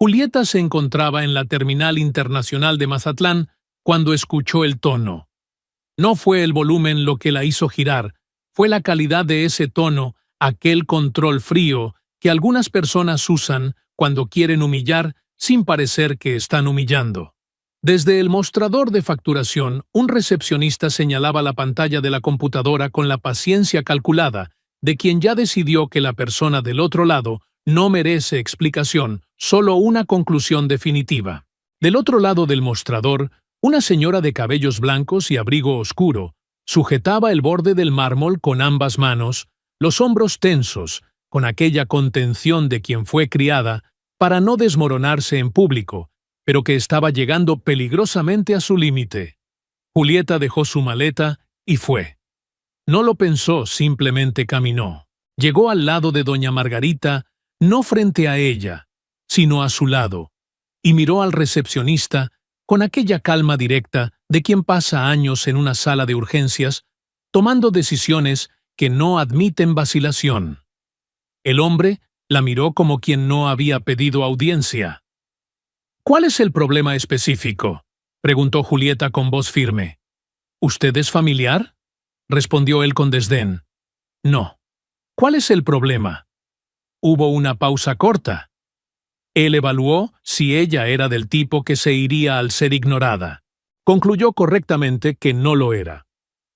Julieta se encontraba en la Terminal Internacional de Mazatlán cuando escuchó el tono. No fue el volumen lo que la hizo girar, fue la calidad de ese tono, aquel control frío que algunas personas usan cuando quieren humillar sin parecer que están humillando. Desde el mostrador de facturación, un recepcionista señalaba la pantalla de la computadora con la paciencia calculada de quien ya decidió que la persona del otro lado no merece explicación, solo una conclusión definitiva. Del otro lado del mostrador, una señora de cabellos blancos y abrigo oscuro sujetaba el borde del mármol con ambas manos, los hombros tensos, con aquella contención de quien fue criada para no desmoronarse en público, pero que estaba llegando peligrosamente a su límite. Julieta dejó su maleta y fue. No lo pensó, simplemente caminó. Llegó al lado de doña Margarita, no frente a ella, sino a su lado, y miró al recepcionista con aquella calma directa de quien pasa años en una sala de urgencias, tomando decisiones que no admiten vacilación. El hombre la miró como quien no había pedido audiencia. «¿Cuál es el problema específico?», preguntó Julieta con voz firme. «¿Usted es familiar?», respondió él con desdén. «No». «¿Cuál es el problema?». Hubo una pausa corta. Él evaluó si ella era del tipo que se iría al ser ignorada. Concluyó correctamente que no lo era.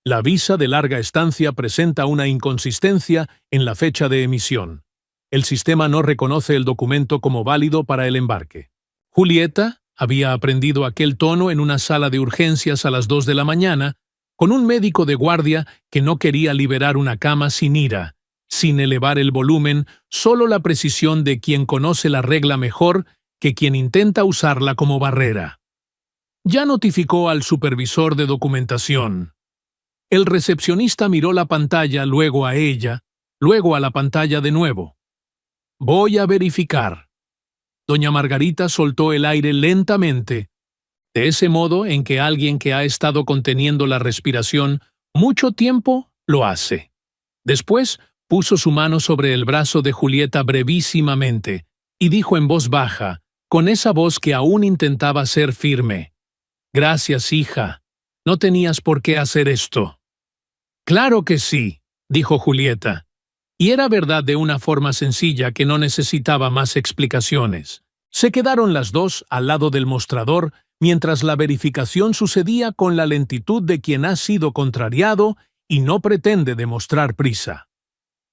La visa de larga estancia presenta una inconsistencia en la fecha de emisión. El sistema no reconoce el documento como válido para el embarque. Julieta había aprendido aquel tono en una sala de urgencias a las 2 de la mañana, con un médico de guardia que no quería liberar una cama sin ira, sin elevar el volumen, solo la precisión de quien conoce la regla mejor que quien intenta usarla como barrera. Ya notificó al supervisor de documentación. El recepcionista miró la pantalla, luego a ella, luego a la pantalla de nuevo. «Voy a verificar». Doña Margarita soltó el aire lentamente, de ese modo en que alguien que ha estado conteniendo la respiración mucho tiempo lo hace. Después puso su mano sobre el brazo de Julieta brevísimamente y dijo en voz baja, con esa voz que aún intentaba ser firme: «Gracias, hija. No tenías por qué hacer esto». «Claro que sí», dijo Julieta. Y era verdad de una forma sencilla que no necesitaba más explicaciones. Se quedaron las dos al lado del mostrador mientras la verificación sucedía con la lentitud de quien ha sido contrariado y no pretende demostrar prisa.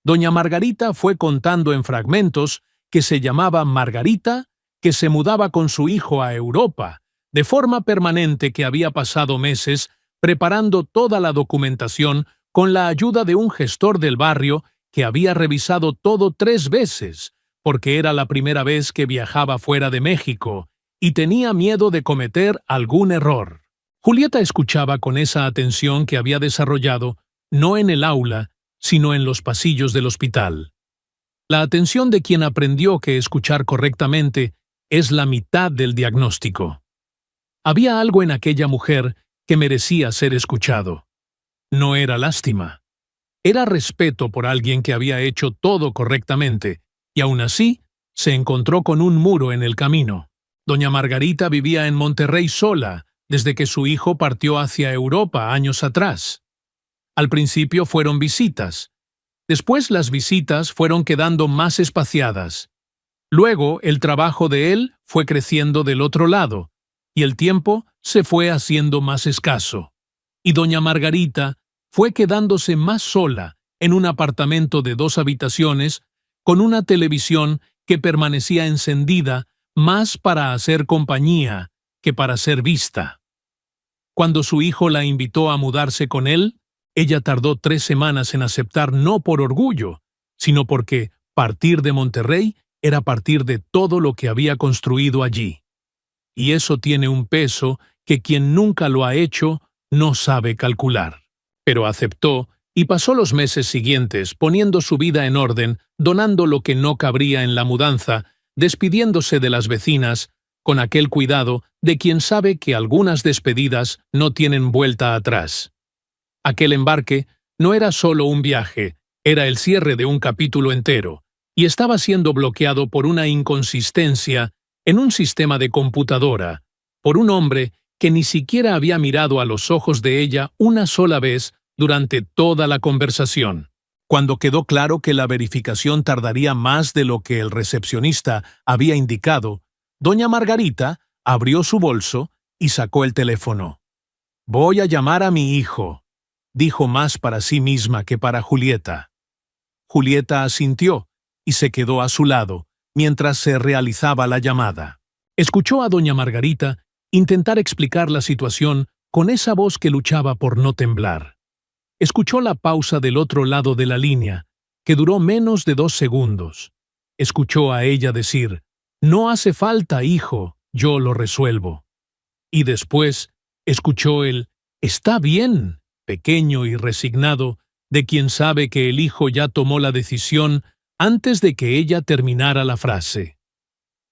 Doña Margarita fue contando en fragmentos que se llamaba Margarita, que se mudaba con su hijo a Europa, de forma permanente, que había pasado meses preparando toda la documentación con la ayuda de un gestor del barrio que había revisado todo 3 veces, porque era la primera vez que viajaba fuera de México y tenía miedo de cometer algún error. Julieta escuchaba con esa atención que había desarrollado, no en el aula, sino en los pasillos del hospital. La atención de quien aprendió que escuchar correctamente es la mitad del diagnóstico. Había algo en aquella mujer que merecía ser escuchado. No era lástima. Era respeto por alguien que había hecho todo correctamente, y aún así se encontró con un muro en el camino. Doña Margarita vivía en Monterrey sola, desde que su hijo partió hacia Europa años atrás. Al principio fueron visitas. Después las visitas fueron quedando más espaciadas. Luego el trabajo de él fue creciendo del otro lado, y el tiempo se fue haciendo más escaso. Y doña Margarita fue quedándose más sola en un apartamento de 2 habitaciones con una televisión que permanecía encendida más para hacer compañía que para ser vista. Cuando su hijo la invitó a mudarse con él, ella tardó 3 semanas en aceptar, no por orgullo, sino porque partir de Monterrey era partir de todo lo que había construido allí. Y eso tiene un peso que quien nunca lo ha hecho no sabe calcular. Pero aceptó y pasó los meses siguientes poniendo su vida en orden, donando lo que no cabría en la mudanza, despidiéndose de las vecinas, con aquel cuidado de quien sabe que algunas despedidas no tienen vuelta atrás. Aquel embarque no era solo un viaje, era el cierre de un capítulo entero, y estaba siendo bloqueado por una inconsistencia en un sistema de computadora, por un hombre que ni siquiera había mirado a los ojos de ella una sola vez durante toda la conversación. Cuando quedó claro que la verificación tardaría más de lo que el recepcionista había indicado, doña Margarita abrió su bolso y sacó el teléfono. «Voy a llamar a mi hijo», dijo más para sí misma que para Julieta. Julieta asintió y se quedó a su lado mientras se realizaba la llamada. Escuchó a doña Margarita intentar explicar la situación con esa voz que luchaba por no temblar. Escuchó la pausa del otro lado de la línea, que duró menos de 2 segundos. Escuchó a ella decir: «No hace falta, hijo, yo lo resuelvo». Y después escuchó el «Está bien», pequeño y resignado, de quien sabe que el hijo ya tomó la decisión antes de que ella terminara la frase.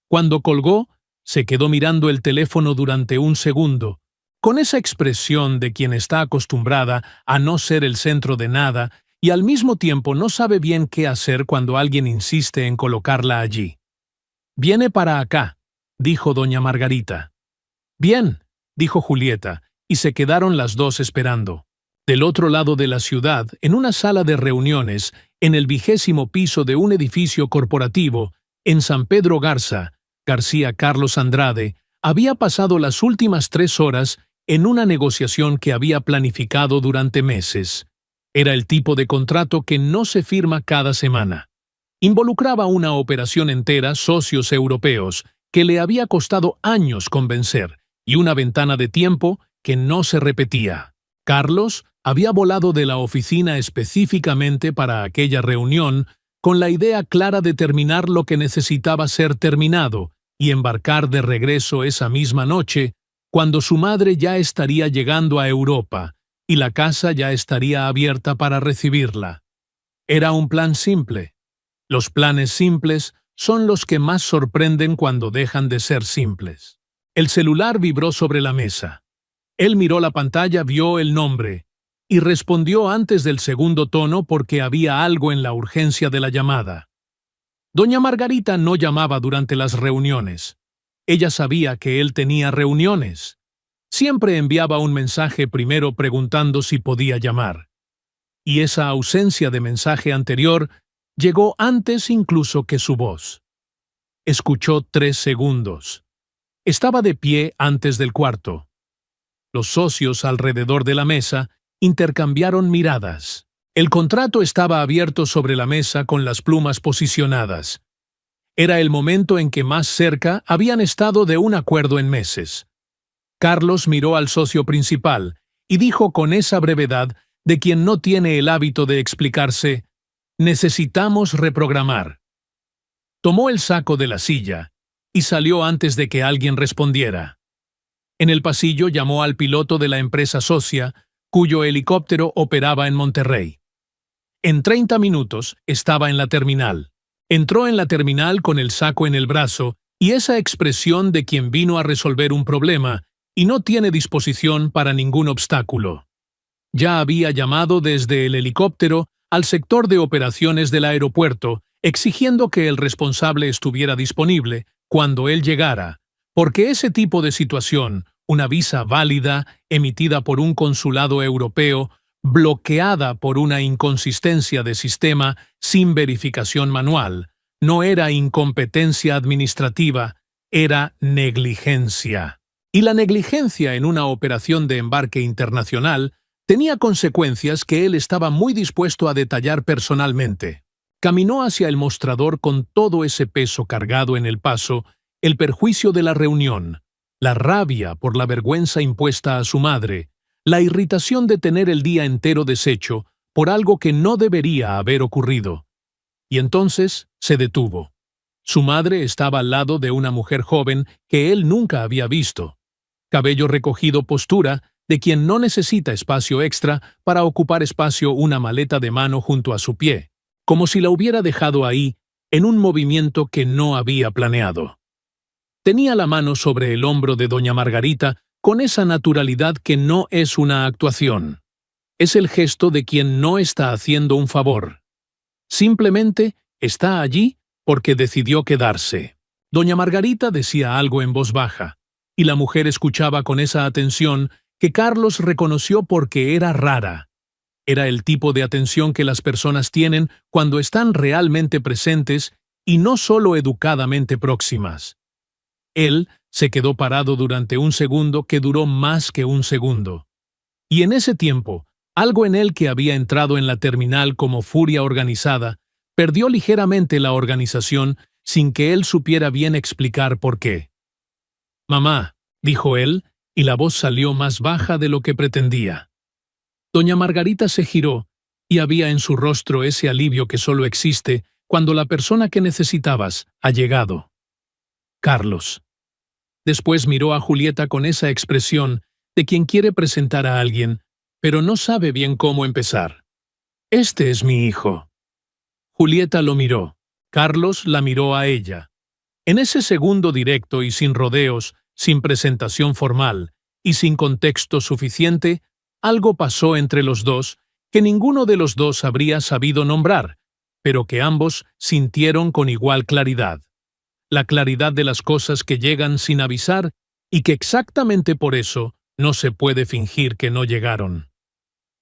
Cuando colgó, se quedó mirando el teléfono durante un segundo, con esa expresión de quien está acostumbrada a no ser el centro de nada y al mismo tiempo no sabe bien qué hacer cuando alguien insiste en colocarla allí. «Viene para acá», dijo doña Margarita. «Bien», dijo Julieta, y se quedaron las dos esperando. Del otro lado de la ciudad, en una sala de reuniones, en el 20º piso de un edificio corporativo, en San Pedro Garza, García Carlos Andrade había pasado las últimas 3 horas en una negociación que había planificado durante meses. Era el tipo de contrato que no se firma cada semana. Involucraba una operación entera, socios europeos, que le había costado años convencer, y una ventana de tiempo que no se repetía. Carlos había volado de la oficina específicamente para aquella reunión con la idea clara de terminar lo que necesitaba ser terminado y embarcar de regreso esa misma noche, cuando su madre ya estaría llegando a Europa y la casa ya estaría abierta para recibirla. Era un plan simple. Los planes simples son los que más sorprenden cuando dejan de ser simples. El celular vibró sobre la mesa. Él miró la pantalla, vio el nombre y respondió antes del segundo tono porque había algo en la urgencia de la llamada. Doña Margarita no llamaba durante las reuniones. Ella sabía que él tenía reuniones. Siempre enviaba un mensaje primero preguntando si podía llamar. Y esa ausencia de mensaje anterior llegó antes incluso que su voz. Escuchó 3 segundos. Estaba de pie antes del cuarto. Los socios alrededor de la mesa intercambiaron miradas. El contrato estaba abierto sobre la mesa con las plumas posicionadas. Era el momento en que más cerca habían estado de un acuerdo en meses. Carlos miró al socio principal y dijo con esa brevedad de quien no tiene el hábito de explicarse: «Necesitamos reprogramar». Tomó el saco de la silla y salió antes de que alguien respondiera. En el pasillo llamó al piloto de la empresa socia, cuyo helicóptero operaba en Monterrey. En 30 minutos estaba en la terminal. Entró en la terminal con el saco en el brazo y esa expresión de quien vino a resolver un problema y no tiene disposición para ningún obstáculo. Ya había llamado desde el helicóptero al sector de operaciones del aeropuerto, exigiendo que el responsable estuviera disponible cuando él llegara, porque ese tipo de situación, una visa válida emitida por un consulado europeo, bloqueada por una inconsistencia de sistema sin verificación manual, no era incompetencia administrativa, era negligencia. Y la negligencia en una operación de embarque internacional tenía consecuencias que él estaba muy dispuesto a detallar personalmente. Caminó hacia el mostrador con todo ese peso cargado en el paso, el perjuicio de la reunión, la rabia por la vergüenza impuesta a su madre, la irritación de tener el día entero deshecho por algo que no debería haber ocurrido. Y entonces se detuvo. Su madre estaba al lado de una mujer joven que él nunca había visto. Cabello recogido, postura de quien no necesita espacio extra para ocupar espacio, una maleta de mano junto a su pie, como si la hubiera dejado ahí en un movimiento que no había planeado. Tenía la mano sobre el hombro de doña Margarita con esa naturalidad que no es una actuación. Es el gesto de quien no está haciendo un favor. Simplemente está allí porque decidió quedarse. Doña Margarita decía algo en voz baja, y la mujer escuchaba con esa atención que Carlos reconoció porque era rara. Era el tipo de atención que las personas tienen cuando están realmente presentes y no solo educadamente próximas. Él se quedó parado durante un segundo que duró más que un segundo. Y en ese tiempo, algo en él que había entrado en la terminal como furia organizada, perdió ligeramente la organización sin que él supiera bien explicar por qué. «Mamá», dijo él, y la voz salió más baja de lo que pretendía. Doña Margarita se giró, y había en su rostro ese alivio que solo existe cuando la persona que necesitabas ha llegado. Carlos. Después miró a Julieta con esa expresión de quien quiere presentar a alguien, pero no sabe bien cómo empezar. «Este es mi hijo». Julieta lo miró. Carlos la miró a ella. En ese segundo directo y sin rodeos, sin presentación formal y sin contexto suficiente, algo pasó entre los dos que ninguno de los dos habría sabido nombrar, pero que ambos sintieron con igual claridad. La claridad de las cosas que llegan sin avisar y que exactamente por eso no se puede fingir que no llegaron.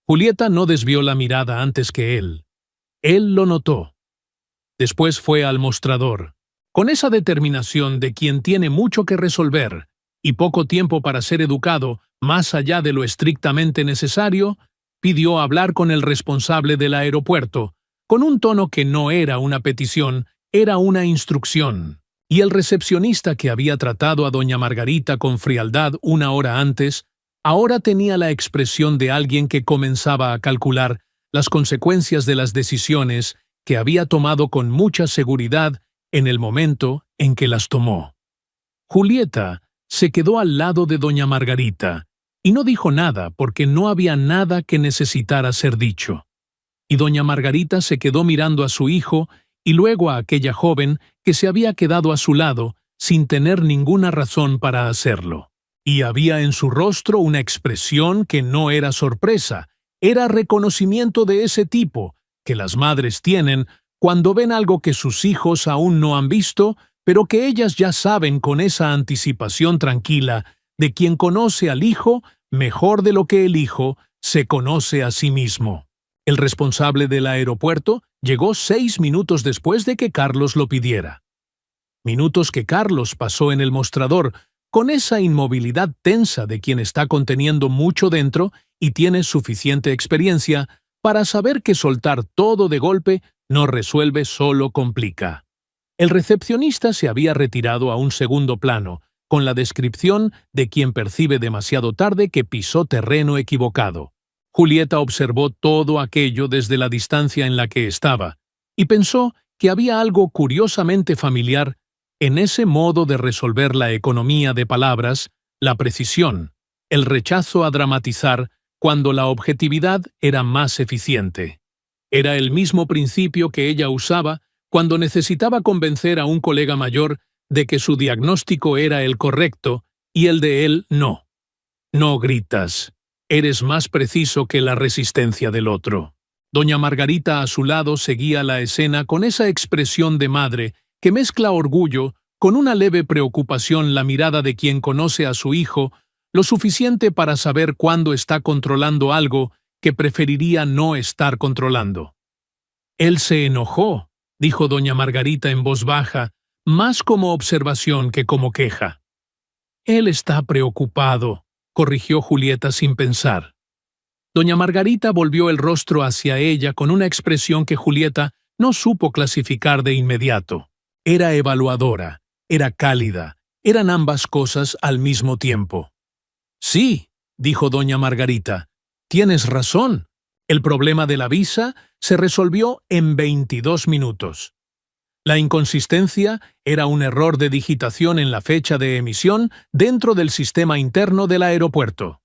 Julieta no desvió la mirada antes que él. Él lo notó. Después fue al mostrador. Con esa determinación de quien tiene mucho que resolver y poco tiempo para ser educado más allá de lo estrictamente necesario, pidió hablar con el responsable del aeropuerto, con un tono que no era una petición, era una instrucción. Y el recepcionista que había tratado a doña Margarita con frialdad una hora antes, ahora tenía la expresión de alguien que comenzaba a calcular las consecuencias de las decisiones que había tomado con mucha seguridad en el momento en que las tomó. Julieta se quedó al lado de doña Margarita y no dijo nada porque no había nada que necesitara ser dicho. Y doña Margarita se quedó mirando a su hijo y luego a aquella joven que se había quedado a su lado sin tener ninguna razón para hacerlo. Y había en su rostro una expresión que no era sorpresa, era reconocimiento de ese tipo que las madres tienen cuando ven algo que sus hijos aún no han visto, pero que ellas ya saben con esa anticipación tranquila de quien conoce al hijo mejor de lo que el hijo se conoce a sí mismo. El responsable del aeropuerto llegó 6 minutos después de que Carlos lo pidiera. Minutos que Carlos pasó en el mostrador, con esa inmovilidad tensa de quien está conteniendo mucho dentro y tiene suficiente experiencia para saber que soltar todo de golpe no resuelve, solo complica. El recepcionista se había retirado a un segundo plano, con la descripción de quien percibe demasiado tarde que pisó terreno equivocado. Julieta observó todo aquello desde la distancia en la que estaba, y pensó que había algo curiosamente familiar en ese modo de resolver la economía de palabras, la precisión, el rechazo a dramatizar cuando la objetividad era más eficiente. Era el mismo principio que ella usaba cuando necesitaba convencer a un colega mayor de que su diagnóstico era el correcto y el de él no. No gritas. Eres más preciso que la resistencia del otro. Doña Margarita a su lado seguía la escena con esa expresión de madre que mezcla orgullo con una leve preocupación, la mirada de quien conoce a su hijo lo suficiente para saber cuándo está controlando algo que preferiría no estar controlando. Él se enojó, dijo doña Margarita en voz baja, más como observación que como queja. Él está preocupado, corrigió Julieta sin pensar. Doña Margarita volvió el rostro hacia ella con una expresión que Julieta no supo clasificar de inmediato. Era evaluadora, era cálida, eran ambas cosas al mismo tiempo. Sí, dijo doña Margarita, tienes razón. El problema de la visa se resolvió en 22 minutos. La inconsistencia era un error de digitación en la fecha de emisión dentro del sistema interno del aeropuerto.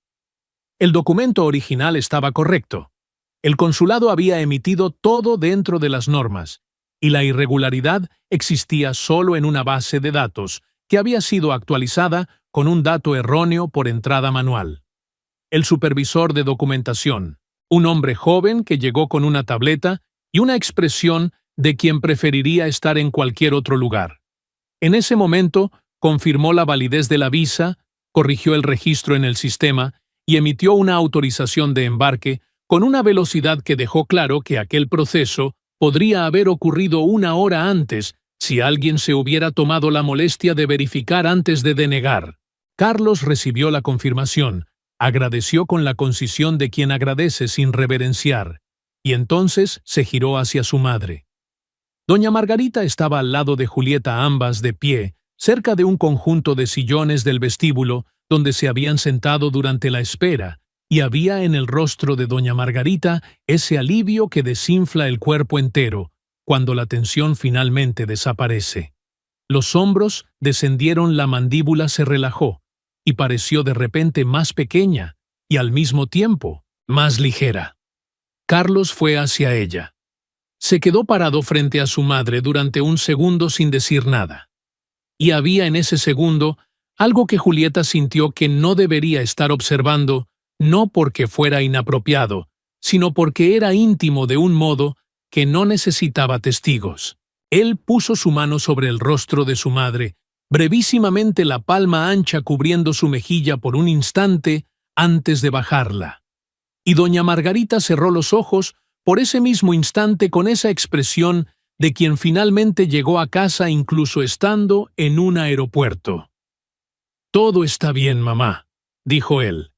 El documento original estaba correcto. El consulado había emitido todo dentro de las normas, y la irregularidad existía solo en una base de datos que había sido actualizada con un dato erróneo por entrada manual. El supervisor de documentación, un hombre joven que llegó con una tableta y una expresión de quien preferiría estar en cualquier otro lugar. En ese momento, confirmó la validez de la visa, corrigió el registro en el sistema y emitió una autorización de embarque con una velocidad que dejó claro que aquel proceso podría haber ocurrido una hora antes si alguien se hubiera tomado la molestia de verificar antes de denegar. Carlos recibió la confirmación, agradeció con la concisión de quien agradece sin reverenciar, y entonces se giró hacia su madre. Doña Margarita estaba al lado de Julieta, ambas de pie, cerca de un conjunto de sillones del vestíbulo donde se habían sentado durante la espera, y había en el rostro de doña Margarita ese alivio que desinfla el cuerpo entero cuando la tensión finalmente desaparece. Los hombros descendieron, la mandíbula se relajó, y pareció de repente más pequeña, y al mismo tiempo más ligera. Carlos fue hacia ella. Se quedó parado frente a su madre durante un segundo sin decir nada. Y había en ese segundo algo que Julieta sintió que no debería estar observando, no porque fuera inapropiado, sino porque era íntimo de un modo que no necesitaba testigos. Él puso su mano sobre el rostro de su madre, brevísimamente, la palma ancha cubriendo su mejilla por un instante antes de bajarla. Y doña Margarita cerró los ojos por ese mismo instante con esa expresión de quien finalmente llegó a casa incluso estando en un aeropuerto. «Todo está bien, mamá», dijo él.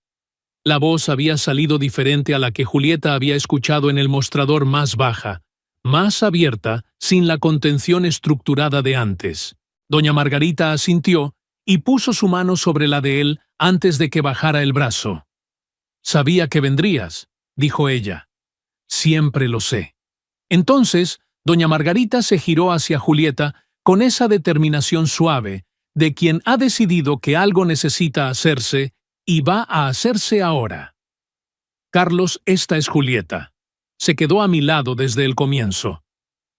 La voz había salido diferente a la que Julieta había escuchado en el mostrador, más baja, más abierta, sin la contención estructurada de antes. Doña Margarita asintió y puso su mano sobre la de él antes de que bajara el brazo. «Sabía que vendrías», dijo ella. «Siempre lo sé». Entonces, doña Margarita se giró hacia Julieta con esa determinación suave de quien ha decidido que algo necesita hacerse y va a hacerse ahora. «Carlos, esta es Julieta. Se quedó a mi lado desde el comienzo.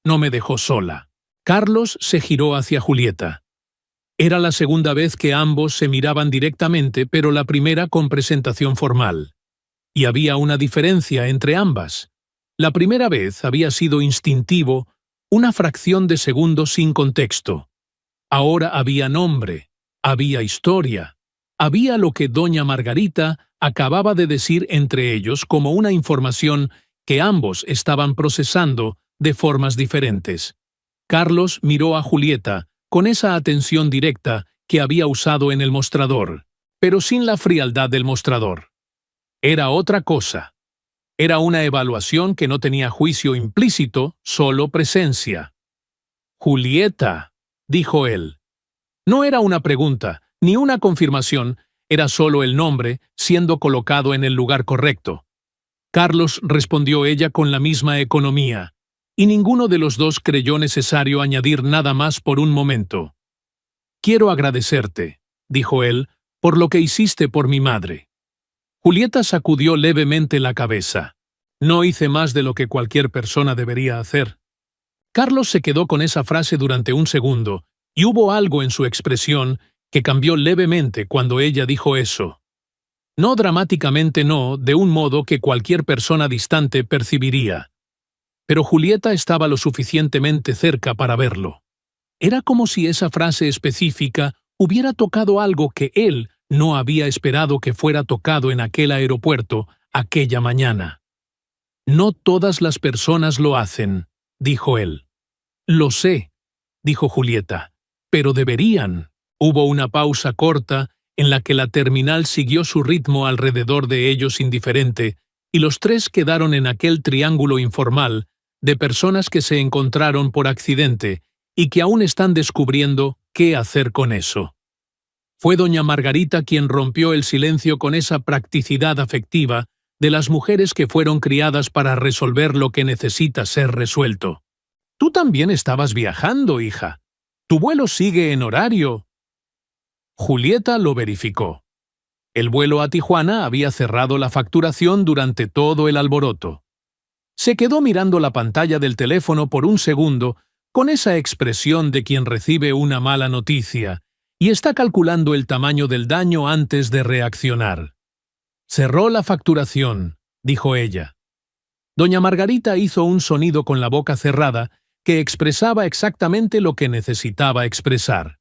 No me dejó sola». Carlos se giró hacia Julieta. Era la segunda vez que ambos se miraban directamente, pero la primera con presentación formal. Y había una diferencia entre ambas. La primera vez había sido instintivo, una fracción de segundo sin contexto. Ahora había nombre, había historia, había lo que doña Margarita acababa de decir entre ellos como una información que ambos estaban procesando de formas diferentes. Carlos miró a Julieta con esa atención directa que había usado en el mostrador, pero sin la frialdad del mostrador. Era otra cosa. Era una evaluación que no tenía juicio implícito, solo presencia. «Julieta», dijo él. No era una pregunta, ni una confirmación, era solo el nombre siendo colocado en el lugar correcto. «Carlos», respondió ella con la misma economía, y ninguno de los dos creyó necesario añadir nada más por un momento. «Quiero agradecerte», dijo él, «por lo que hiciste por mi madre». Julieta sacudió levemente la cabeza. «No hice más de lo que cualquier persona debería hacer». Carlos se quedó con esa frase durante un segundo, y hubo algo en su expresión que cambió levemente cuando ella dijo eso. No dramáticamente, no, de un modo que cualquier persona distante percibiría. Pero Julieta estaba lo suficientemente cerca para verlo. Era como si esa frase específica hubiera tocado algo que él no había esperado que fuera tocado en aquel aeropuerto aquella mañana. «No todas las personas lo hacen», dijo él. «Lo sé», dijo Julieta, «pero deberían». Hubo una pausa corta en la que la terminal siguió su ritmo alrededor de ellos indiferente, y los tres quedaron en aquel triángulo informal de personas que se encontraron por accidente y que aún están descubriendo qué hacer con eso. Fue doña Margarita quien rompió el silencio con esa practicidad afectiva de las mujeres que fueron criadas para resolver lo que necesita ser resuelto. «Tú también estabas viajando, hija. Tu vuelo sigue en horario». Julieta lo verificó. El vuelo a Tijuana había cerrado la facturación durante todo el alboroto. Se quedó mirando la pantalla del teléfono por un segundo con esa expresión de quien recibe una mala noticia y está calculando el tamaño del daño antes de reaccionar. «Cerró la facturación», dijo ella. Doña Margarita hizo un sonido con la boca cerrada que expresaba exactamente lo que necesitaba expresar.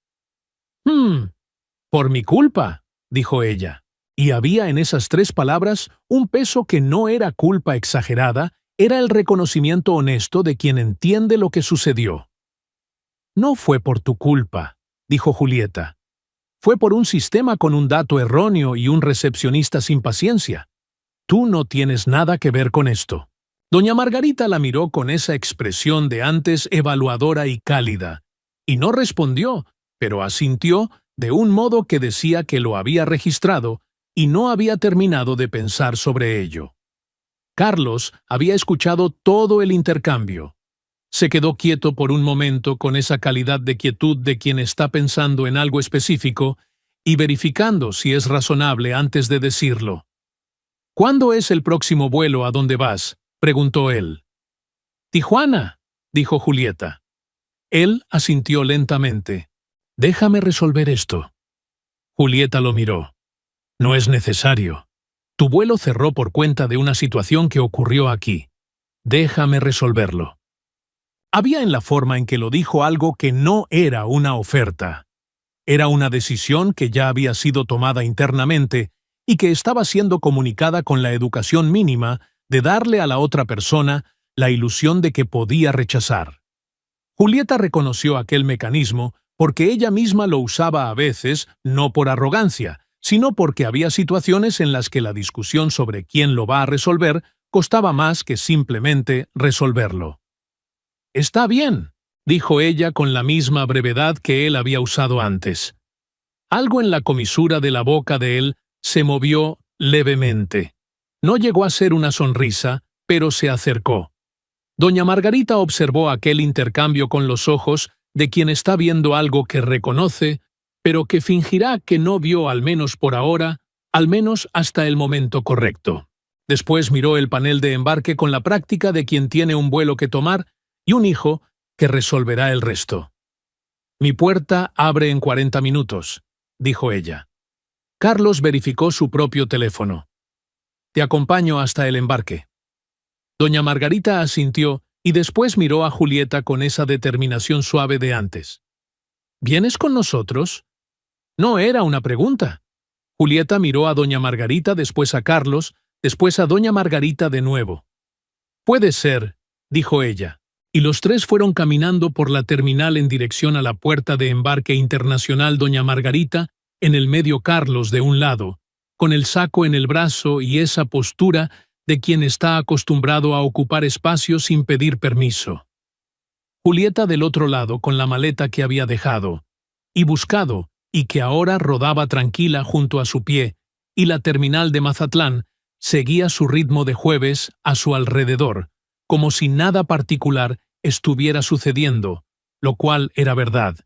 Por mi culpa, dijo ella. Y había en esas 3 palabras un peso que no era culpa exagerada, era el reconocimiento honesto de quien entiende lo que sucedió. No fue por tu culpa, dijo Julieta. Fue por un sistema con un dato erróneo y un recepcionista sin paciencia. Tú no tienes nada que ver con esto. Doña Margarita la miró con esa expresión de antes evaluadora y cálida, y no respondió, pero asintió de un modo que decía que lo había registrado y no había terminado de pensar sobre ello. Carlos había escuchado todo el intercambio. Se quedó quieto por un momento con esa calidad de quietud de quien está pensando en algo específico y verificando si es razonable antes de decirlo. ¿Cuándo es el próximo vuelo a dónde vas?, preguntó él. Tijuana, dijo Julieta. Él asintió lentamente. Déjame resolver esto. Julieta lo miró. No es necesario. Tu vuelo cerró por cuenta de una situación que ocurrió aquí. Déjame resolverlo. Había en la forma en que lo dijo algo que no era una oferta. Era una decisión que ya había sido tomada internamente y que estaba siendo comunicada con la educación mínima de darle a la otra persona la ilusión de que podía rechazar. Julieta reconoció aquel mecanismo porque ella misma lo usaba a veces, no por arrogancia, sino porque había situaciones en las que la discusión sobre quién lo va a resolver costaba más que simplemente resolverlo. Está bien, dijo ella con la misma brevedad que él había usado antes. Algo en la comisura de la boca de él se movió levemente. No llegó a ser una sonrisa, pero se acercó. Doña Margarita observó aquel intercambio con los ojos de quien está viendo algo que reconoce, pero que fingirá que no vio al menos por ahora, al menos hasta el momento correcto. Después miró el panel de embarque con la práctica de quien tiene un vuelo que tomar y un hijo que resolverá el resto. Mi puerta abre en 40 minutos, dijo ella. Carlos verificó su propio teléfono. Te acompaño hasta el embarque. Doña Margarita asintió y después miró a Julieta con esa determinación suave de antes. ¿Vienes con nosotros? No era una pregunta. Julieta miró a doña Margarita, después a Carlos, después a doña Margarita de nuevo. Puede ser, dijo ella, y los 3 fueron caminando por la terminal en dirección a la puerta de embarque internacional doña Margarita, en el medio Carlos de un lado, con el saco en el brazo y esa postura de quien está acostumbrado a ocupar espacio sin pedir permiso. Julieta del otro lado con la maleta que había dejado y buscado y que ahora rodaba tranquila junto a su pie, y la terminal de Mazatlán seguía su ritmo de jueves a su alrededor, como si nada particular estuviera sucediendo, lo cual era verdad.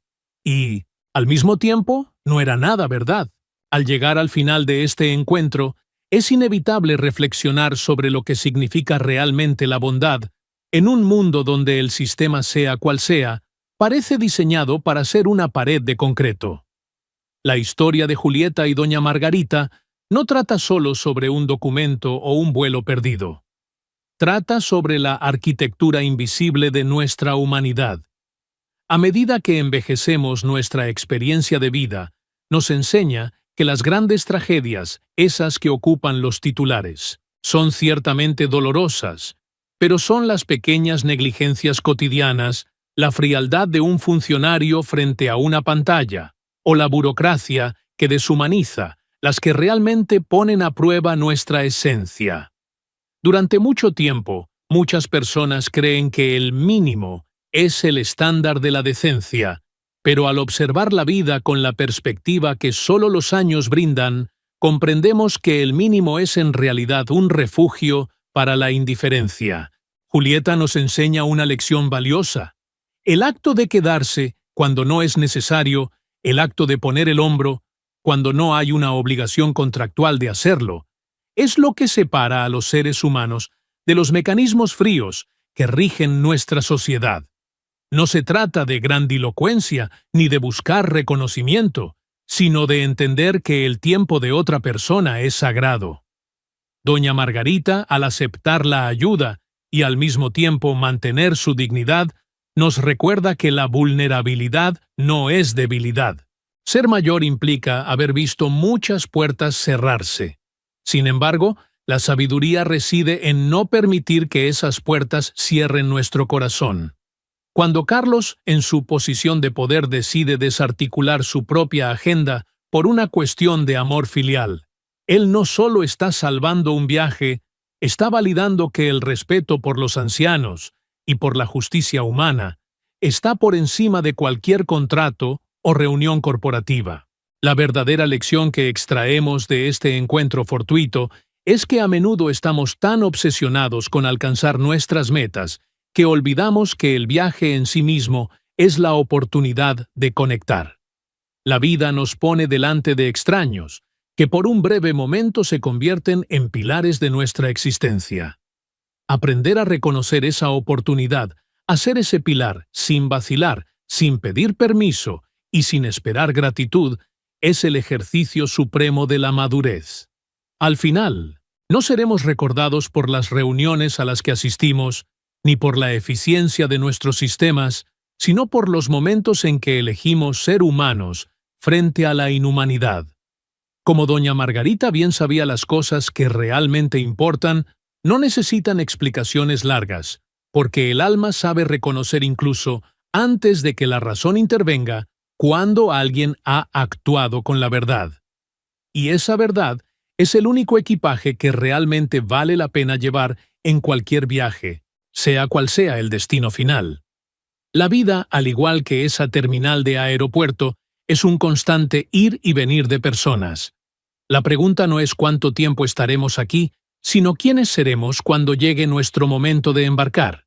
Y, al mismo tiempo, no era nada verdad. Al llegar al final de este encuentro, es inevitable reflexionar sobre lo que significa realmente la bondad, en un mundo donde el sistema sea cual sea, parece diseñado para ser una pared de concreto. La historia de Julieta y doña Margarita no trata solo sobre un documento o un vuelo perdido. Trata sobre la arquitectura invisible de nuestra humanidad. A medida que envejecemos, nuestra experiencia de vida nos enseña que las grandes tragedias, esas que ocupan los titulares, son ciertamente dolorosas, pero son las pequeñas negligencias cotidianas, la frialdad de un funcionario frente a una pantalla, o la burocracia que deshumaniza, las que realmente ponen a prueba nuestra esencia. Durante mucho tiempo, muchas personas creen que el mínimo es el estándar de la decencia, pero al observar la vida con la perspectiva que solo los años brindan, comprendemos que el mínimo es en realidad un refugio para la indiferencia. Julieta nos enseña una lección valiosa. El acto de quedarse cuando no es necesario, el acto de poner el hombro cuando no hay una obligación contractual de hacerlo, es lo que separa a los seres humanos de los mecanismos fríos que rigen nuestra sociedad. No se trata de grandilocuencia ni de buscar reconocimiento, sino de entender que el tiempo de otra persona es sagrado. Doña Margarita, al aceptar la ayuda y al mismo tiempo mantener su dignidad, nos recuerda que la vulnerabilidad no es debilidad. Ser mayor implica haber visto muchas puertas cerrarse. Sin embargo, la sabiduría reside en no permitir que esas puertas cierren nuestro corazón. Cuando Carlos, en su posición de poder, decide desarticular su propia agenda por una cuestión de amor filial, él no solo está salvando un viaje, está validando que el respeto por los ancianos y por la justicia humana está por encima de cualquier contrato o reunión corporativa. La verdadera lección que extraemos de este encuentro fortuito es que a menudo estamos tan obsesionados con alcanzar nuestras metas que olvidamos que el viaje en sí mismo es la oportunidad de conectar. La vida nos pone delante de extraños, que por un breve momento se convierten en pilares de nuestra existencia. Aprender a reconocer esa oportunidad, a ser ese pilar sin vacilar, sin pedir permiso y sin esperar gratitud, es el ejercicio supremo de la madurez. Al final, no seremos recordados por las reuniones a las que asistimos, ni por la eficiencia de nuestros sistemas, sino por los momentos en que elegimos ser humanos frente a la inhumanidad. Como doña Margarita bien sabía, las cosas que realmente importan no necesitan explicaciones largas, porque el alma sabe reconocer incluso antes de que la razón intervenga cuando alguien ha actuado con la verdad. Y esa verdad es el único equipaje que realmente vale la pena llevar en cualquier viaje, sea cual sea el destino final. La vida, al igual que esa terminal de aeropuerto, es un constante ir y venir de personas. La pregunta no es cuánto tiempo estaremos aquí, sino quiénes seremos cuando llegue nuestro momento de embarcar.